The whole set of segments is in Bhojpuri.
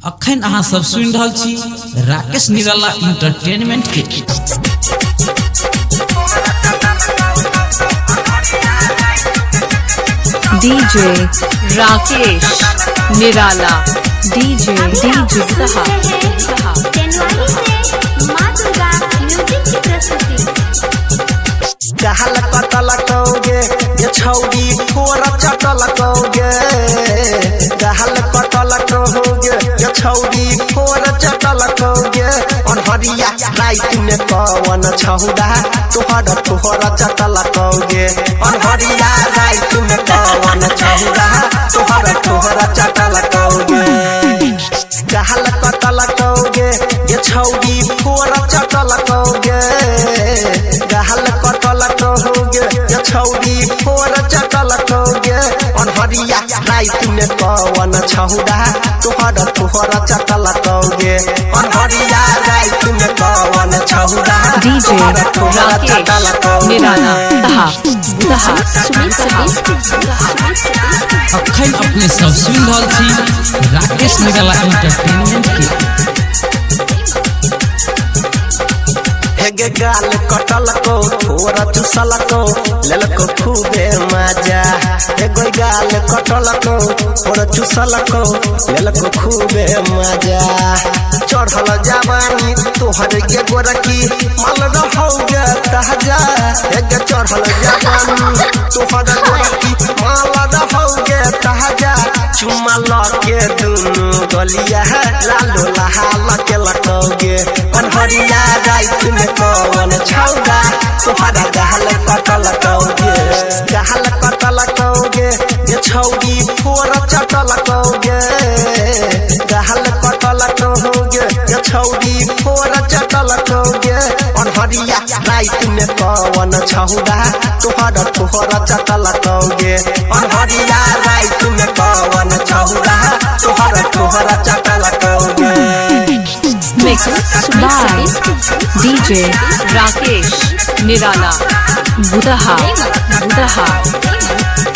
अखन अहाँ सब सुन रहल छी राकेश निराला इंटरटेनमेंट के। डीजे राकेश निराला डीजे बुदहा कहल कटल कौगे ये छौरी ठोर चटल कौगे कहल कटल कहोगे ये छौरी ठोर चटल कौगे अनहरिया रात में पवन छौड़ा तोहर ठोर चटल कौगे अनहरिया रात में पवन छौड़ा तोहर ठोर चटल कौगे कहल कटल कौगे ये छौरी ठोर चटल कौगे कहल कटल कहोगे ये छौरी ठोर चटल कहोगे अनहरिया रात में पवन छौड़ा तोहर ठोर चटल कहोगे अनहरिया रात में पवन छौड़ा डीजे राकेश निराला बुदहा अखन अपने सब सुन रहल छी राकेश निराला इंटरटेनमेंट के। हेगे गाल कटल को ठोर चुसल को लेल को खूबे मजा हेगे गाल कटल को ठोर चुसल को लेल को खूबे मजा चढ़ल जवानी तोहर के गोरकी माल रहौगे ताजा हेगे चढ़ल जवानी तोहर गोरकी माल रहौगे ताजा चुमा लके दुनु गलिया लालो लहा के लकोगे अनहरिया रात में पवन छौड़ा तोहरा गहल कटल कौगे गहल कटल कौगे ये छौरी ठोर चटल कौगे गहल कटल कहोगे ये छौरी ठोर चटल कौगे अनहरिया रात में पवन छौड़ा तोहरा ठोर चटल कौगे अनहरिया रात में पवन छौड़ा तोहरा ठोर चटल कौगे। मिक्स बाय डीजे राकेश निराला बुदहा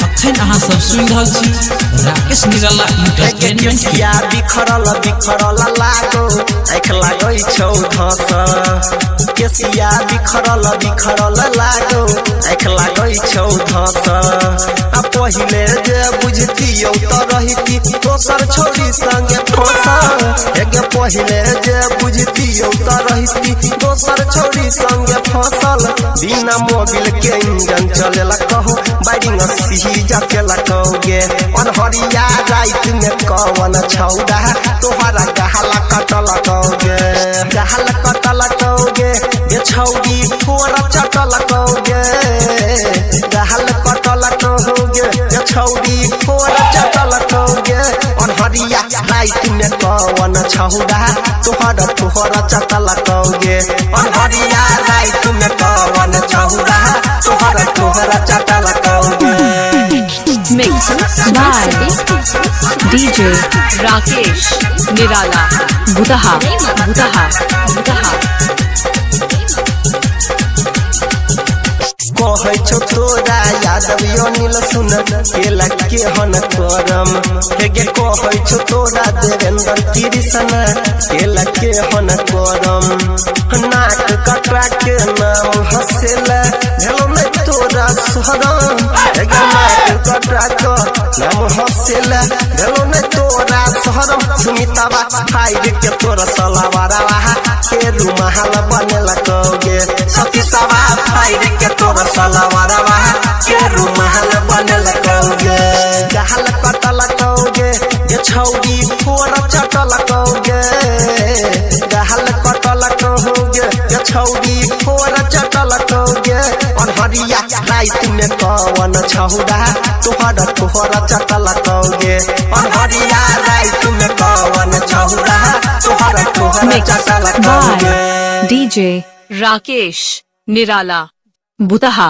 अखन अहाँ सब सुन रहल छी राकेश निराला इंटरटेनमेंट के। या बिखरल बिखरल लागो आँख लागै छौ धस केसिया बिखरल बिखरल लागो आँख लागै छौ धस आ पहिले जे बुझतियौ त रहिती दोसर छोरी संगे फंस हेगे पहिले जे बुझतियौ त रहिती दोसर छोरी संगे फसल बिना मोबिल के इंजन चलेला कहो बाइडिंग सीही जाकेला कहोगे अनहरिया रात में कवन छौड़ा तोहरा गहला कटल कहोगे गहल कटल कहोगे ये छौरी ठोर चटल कहोगे गहल कटल कहोगे ये छौरी ठोर चटल कहोगे अनहरिया रात में कवन छौड़ा तोहरा ठोर चटल कहोगे अनहरिया रात में कवन छौड़ा तोहरा ठोर चटल कहोगे। मिक्स बाय डीजे राकेश निराला बुदहा कहै छौ तोरा यादव यो नील सुन केला के हन करम हेगे कहै छौ तोरा देवेंद्र कृष्ण केला के हन करम नाक कटरा के नाम हसेला भेलो नै तोरा सहरम हेगे नाक कटरा के नाम हसेला भेलो नै तोरा सहरम सुमितावा फाइर के तोरा सलावारा के रुमाल बनेला कौगे सतीसावा फाइर के तोरा सलावारा के रुमाल बनल कौगे गहल कटल कौगे ये छौरी ठोर चटल कौगे गहल कटल कहोगे ये छौरी ठोर चटल कौगे अनहरिया रात में पवन छौड़ा तोहर ठोर चटल कौगे अनहरिया रात में पवन छौड़ा तोहर ठोर चटल कौगे। डीजे राकेश निराला बुदहा